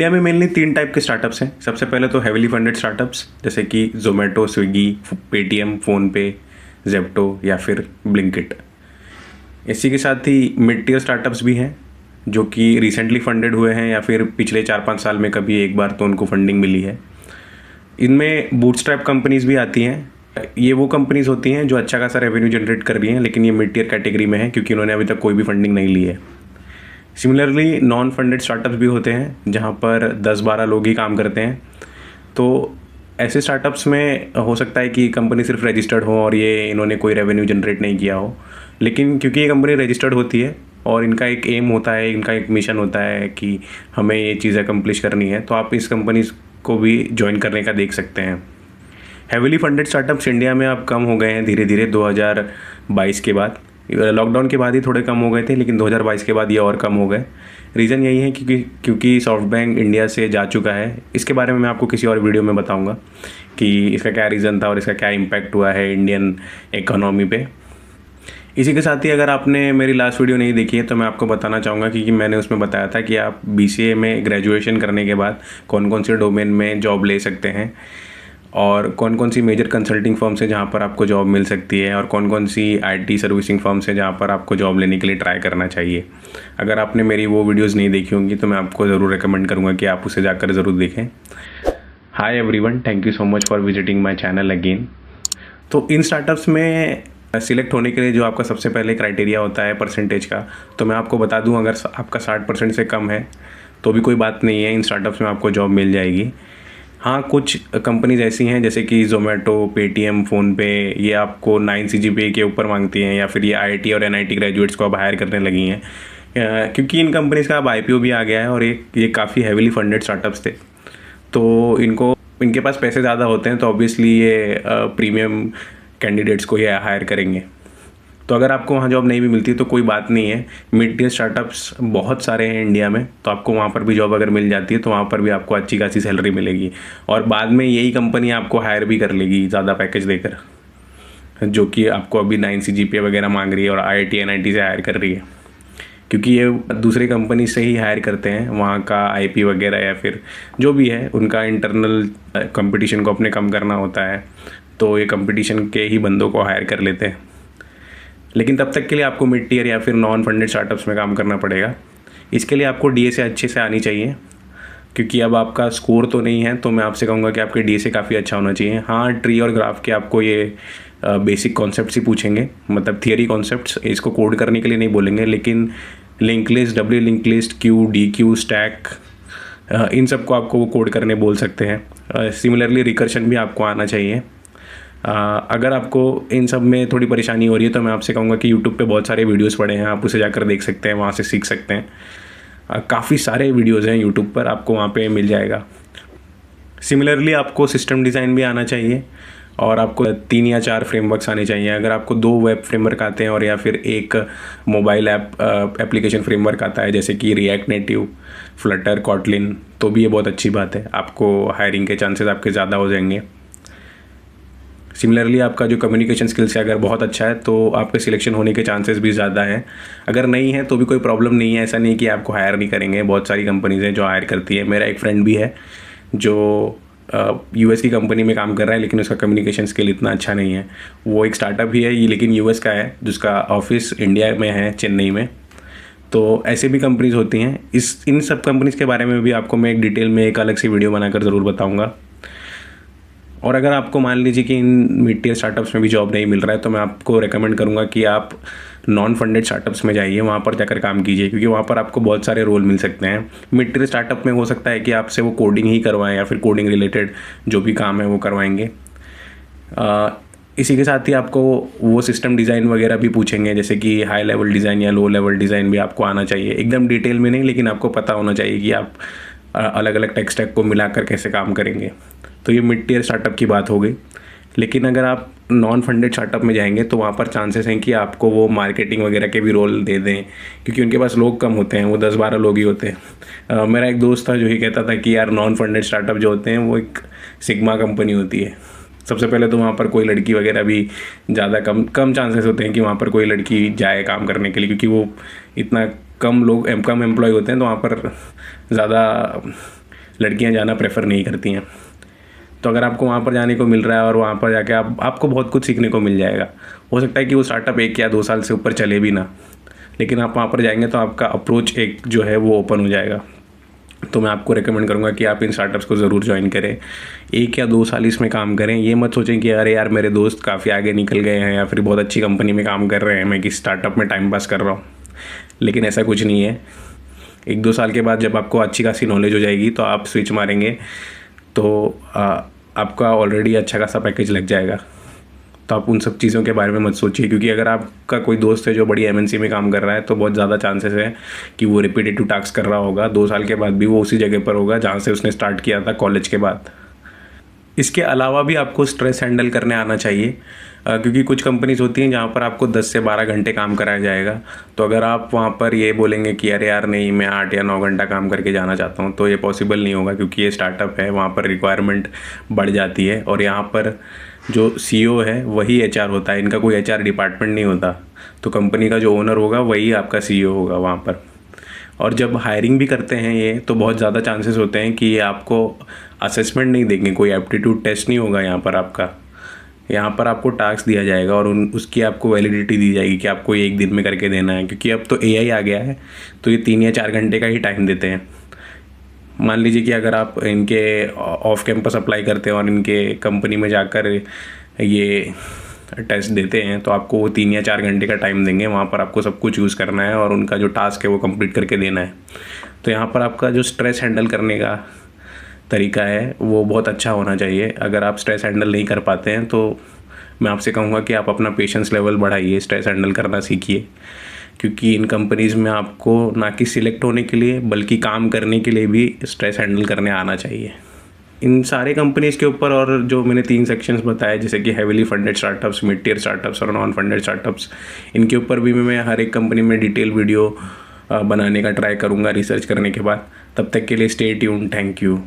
India में mainly 3 type के startups हैं। सबसे पहले तो हेविली फंडेड स्टार्टअप्स जैसे कि Zomato, Swiggy, Paytm, PhonePe, Zepto या फिर ब्लिंकिट। इसी के साथ ही मिड टियर स्टार्टअप्स भी हैं जो कि रिसेंटली फंडेड हुए हैं या फिर पिछले 4-5 साल में कभी एक बार तो उनको फंडिंग मिली है। इनमें बूटस्ट्रैप कंपनीज भी आती हैं। ये वो कंपनीज होती हैं जो अच्छा खासा रेवेन्यू जनरेट कर रही हैं, लेकिन ये मिड टियर कैटेगरी में है क्योंकि उन्होंने अभी तक कोई भी फंडिंग नहीं ली है। सिमिलरली नॉन फंडेड स्टार्टअप्स भी होते हैं जहाँ पर 10-12 लोग ही काम करते हैं। तो ऐसे स्टार्टअप्स में हो सकता है कि कंपनी सिर्फ रजिस्टर्ड हो और ये इन्होंने कोई रेवेन्यू जनरेट नहीं किया हो, लेकिन क्योंकि ये कंपनी रजिस्टर्ड होती है और इनका एक एम होता है, इनका एक मिशन होता है कि हमें ये चीज़ अकम्प्लिश करनी है, तो आप इस कंपनी को भी ज्वाइन करने का देख सकते हैं। हेविली फंडेड स्टार्टअप्स इंडिया में अब कम हो गए हैं धीरे धीरे 2022 के बाद। लॉकडाउन के बाद ही थोड़े कम हो गए थे, लेकिन 2022 के बाद ये और कम हो गए। रीज़न यही है क्योंकि सॉफ्टबैंक इंडिया से जा चुका है। इसके बारे में मैं आपको किसी और वीडियो में बताऊंगा कि इसका क्या रीज़न था और इसका क्या इम्पैक्ट हुआ है इंडियन इकोनॉमी पे। इसी के साथ ही अगर आपने मेरी लास्ट वीडियो नहीं देखी है तो मैं आपको बताना चाहूँगा कि मैंने उसमें बताया था कि आप BCA में ग्रेजुएशन करने के बाद कौन कौन से डोमेन में जॉब ले सकते हैं और कौन कौन सी मेजर कंसल्टिंग फर्म्स है जहाँ पर आपको जॉब मिल सकती है और कौन कौन सी IT सर्विसिंग फर्म्स है जहाँ पर आपको जॉब लेने के लिए ट्राई करना चाहिए। अगर आपने मेरी वो वीडियोस नहीं देखी होंगी तो मैं आपको ज़रूर रिकमेंड करूँगा कि आप उसे जाकर ज़रूर देखें। Hi everyone, thank you so much for visiting my channel again. तो इन स्टार्टअप्स में सिलेक्ट होने के लिए जो आपका सबसे पहले क्राइटेरिया होता है परसेंटेज का, तो मैं आपको बता दूं अगर आपका 60% से कम है तो भी कोई बात नहीं है, इन स्टार्टअप्स में आपको जॉब मिल जाएगी। हाँ, कुछ कंपनीज ऐसी हैं जैसे कि जोमेटो, पेटीएम, फ़ोनपे, ये आपको 9 CGPA के ऊपर मांगती हैं या फिर ये IIT और NIT ग्रेजुएट्स को अब हायर करने लगी हैं क्योंकि इन कंपनीज़ का अब IPO भी आ गया है और ये काफ़ी हेविली फंडेड स्टार्टअप्स थे, तो इनके पास पैसे ज़्यादा होते हैं, तो ऑब्वियसली ये प्रीमियम कैंडिडेट्स को ये हायर करेंगे। तो अगर आपको वहाँ जॉब नहीं भी मिलती तो कोई बात नहीं है, मिड टियर स्टार्टअप्स बहुत सारे हैं इंडिया में, तो आपको वहाँ पर भी जॉब अगर मिल जाती है तो वहाँ पर भी आपको अच्छी खासी सैलरी मिलेगी और बाद में यही कंपनी आपको हायर भी कर लेगी ज़्यादा पैकेज देकर, जो कि आपको अभी 9 CGPA वगैरह मांग रही है और IIT NIT से हायर कर रही है, क्योंकि ये दूसरी कंपनी से ही हायर करते हैं। वहाँ का IP वगैरह या फिर जो भी है उनका इंटरनल कंपटीशन को अपने कम करना होता है, तो ये कंपटीशन के ही बंदों को हायर कर लेते हैं। लेकिन तब तक के लिए आपको मिड टियर या फिर नॉन फंडेड स्टार्टअप्स में काम करना पड़ेगा। इसके लिए आपको DSA अच्छे से आनी चाहिए, क्योंकि अब आपका स्कोर तो नहीं है तो मैं आपसे कहूँगा कि आपके DSA काफ़ी अच्छा होना चाहिए। हाँ, ट्री और ग्राफ के आपको ये बेसिक कॉन्सेप्ट्स ही पूछेंगे, मतलब थियरी कॉन्सेप्ट्स, इसको कोड करने के लिए नहीं बोलेंगे, लेकिन link list, W link list, queue, DQ, stack, इन सब को आपको वो कोड करने बोल सकते हैं। सिमिलरली रिकर्शन भी आपको आना चाहिए। अगर आपको इन सब में थोड़ी परेशानी हो रही है तो मैं आपसे कहूँगा कि YouTube पे बहुत सारे वीडियोस पड़े हैं, आप उसे जाकर देख सकते हैं, वहाँ से सीख सकते हैं। काफ़ी सारे वीडियोस हैं YouTube पर, आपको वहाँ पे मिल जाएगा। सिमिलरली आपको सिस्टम डिज़ाइन भी आना चाहिए और आपको 3 या 4 फ्रेमवर्क्स आने चाहिए। अगर आपको 2 वेब फ्रेमवर्क आते हैं और या फिर एक मोबाइल एप्लीकेशन फ्रेमवर्क आता है जैसे कि रिएक्ट नेटिव, फ्लटर, कॉटलिन, तो भी ये बहुत अच्छी बात है, आपको हायरिंग के चांसेस आपके ज़्यादा हो जाएंगे। सिमिलरली आपका जो कम्युनिकेशन स्किल्स है अगर बहुत अच्छा है तो आपके सिलेक्शन होने के चांसेस भी ज़्यादा हैं। अगर नहीं है तो भी कोई प्रॉब्लम नहीं है, ऐसा नहीं कि आपको हायर नहीं करेंगे, बहुत सारी कंपनीज़ हैं जो हायर करती है। मेरा एक फ्रेंड भी है जो US की कंपनी में काम कर रहा है, लेकिन उसका कम्युनिकेशन स्किल इतना अच्छा नहीं है। वो एक स्टार्टअप ही है ये, लेकिन US का है, जिसका ऑफिस इंडिया में है, चेन्नई में। तो ऐसे भी कंपनीज़ होती हैं। इन सब कंपनीज़ के बारे में भी आपको मैं एक डिटेल में एक अलग सी वीडियो बनाकर ज़रूर बताऊँगा। और अगर आपको मान लीजिए कि इन मिड टियर स्टार्टअप्स में भी जॉब नहीं मिल रहा है तो मैं आपको रेकमेंड करूंगा कि आप नॉन फंडेड स्टार्टअप्स में जाइए, वहाँ पर जाकर काम कीजिए, क्योंकि वहाँ पर आपको बहुत सारे रोल मिल सकते हैं। मिड टियर स्टार्टअप में हो सकता है कि आपसे वो कोडिंग ही करवाएं या फिर कोडिंग रिलेटेड जो भी काम है वो करवाएंगे। इसी के साथ ही आपको वो सिस्टम डिज़ाइन वगैरह भी पूछेंगे, जैसे कि हाई लेवल डिज़ाइन या लो लेवल डिज़ाइन भी आपको आना चाहिए, एकदम डिटेल में नहीं, लेकिन आपको पता होना चाहिए कि आप अलग अलग टेक स्टैक को मिलाकर कैसे काम करेंगे। तो ये मिड टियर स्टार्टअप की बात हो गई। लेकिन अगर आप नॉन फंडेड स्टार्टअप में जाएंगे तो वहाँ पर चांसेस हैं कि आपको वो मार्केटिंग वगैरह के भी रोल दे दें, क्योंकि उनके पास लोग कम होते हैं, वो 10-12 लोग ही होते हैं। मेरा एक दोस्त था जो ही कहता था कि यार नॉन फंडेड स्टार्टअप जो होते हैं वो एक सिग्मा कंपनी होती है। सबसे पहले तो वहाँ पर कोई लड़की वगैरह भी ज़्यादा कम चांसेस होते हैं कि वहाँ पर कोई लड़की जाए काम करने के लिए, क्योंकि वो इतना कम एम्प्लॉय होते हैं, तो वहाँ पर ज़्यादा लड़कियां जाना प्रेफर नहीं करती हैं। तो अगर आपको वहाँ पर जाने को मिल रहा है और वहाँ पर जाके आपको बहुत कुछ सीखने को मिल जाएगा। हो सकता है कि वो स्टार्टअप 1 या 2 साल से ऊपर चले भी ना, लेकिन आप वहाँ पर जाएंगे तो आपका अप्रोच एक जो है वो ओपन हो जाएगा। तो मैं आपको रेकमेंड करूँगा कि आप इन स्टार्टअप्स को ज़रूर ज्वाइन करें, 1 या 2 साल इसमें काम करें। ये मत सोचें कि अरे यार मेरे दोस्त काफ़ी आगे निकल गए हैं या फिर बहुत अच्छी कंपनी में काम कर रहे हैं, मैं किस स्टार्टअप में टाइम पास कर रहा हूँ। लेकिन ऐसा कुछ नहीं है। 1-2 साल के बाद जब आपको अच्छी खासी नॉलेज हो जाएगी तो आप स्विच मारेंगे तो आपका ऑलरेडी अच्छा खासा पैकेज लग जाएगा। तो आप उन सब चीज़ों के बारे में मत सोचिए, क्योंकि अगर आपका कोई दोस्त है जो बड़ी एमएनसी में काम कर रहा है तो बहुत ज़्यादा चांसेस है कि वो रिपीटेटिव टास्क कर रहा होगा, 2 साल के बाद भी वो उसी जगह पर होगा जहाँ से उसने स्टार्ट किया था कॉलेज के बाद। इसके अलावा भी आपको स्ट्रेस हैंडल करने आना चाहिए, क्योंकि कुछ कंपनीज होती हैं जहाँ पर आपको 10 से 12 घंटे काम कराया जाएगा। तो अगर आप वहाँ पर ये बोलेंगे कि अरे यार नहीं, मैं 8 या 9 घंटा काम करके जाना चाहता हूँ, तो ये पॉसिबल नहीं होगा, क्योंकि ये स्टार्टअप है, वहाँ पर रिक्वायरमेंट बढ़ जाती है। और यहाँ पर जो सीईओ है वही एचआर होता है, इनका कोई एचआर डिपार्टमेंट नहीं होता। तो कंपनी का जो ओनर होगा वही आपका सीईओ होगा वहाँ पर। और जब हायरिंग भी करते हैं ये, तो बहुत ज़्यादा चांसेस होते हैं कि ये आपको असेसमेंट नहीं देंगे, कोई एप्टीट्यूड टेस्ट नहीं होगा यहाँ पर आपका। यहाँ पर आपको टास्क दिया जाएगा और उसकी आपको वैलिडिटी दी जाएगी कि आपको ये 1 दिन में करके देना है, क्योंकि अब तो एआई आ गया है तो ये 3 या 4 घंटे का ही टाइम देते हैं। मान लीजिए कि अगर आप इनके ऑफ कैंपस अप्लाई करते हैं और इनके कंपनी में जाकर ये टेस्ट देते हैं तो आपको वो 3 या 4 घंटे का टाइम देंगे। वहाँ पर आपको सब कुछ यूज़ करना है और उनका जो टास्क है वो कंप्लीट करके देना है। तो यहाँ पर आपका जो स्ट्रेस हैंडल करने का तरीका है वो बहुत अच्छा होना चाहिए। अगर आप स्ट्रेस हैंडल नहीं कर पाते हैं तो मैं आपसे कहूँगा कि आप अपना पेशेंस लेवल बढ़ाइए, स्ट्रेस हैंडल करना सीखिए, क्योंकि इन कंपनीज़ में आपको ना कि सिलेक्ट होने के लिए बल्कि काम करने के लिए भी स्ट्रेस हैंडल करने आना चाहिए। इन सारे कंपनीज़ के ऊपर और जो मैंने 3 सेक्शंस बताए, जैसे कि heavily funded startups, mid tier startups और नॉन फंडेड स्टार्टअप्स, इनके ऊपर भी मैं हर एक कंपनी में डिटेल वीडियो बनाने का ट्राई करूँगा रिसर्च करने के बाद। तब तक के लिए स्टे ट्यून्ड, थैंक यू।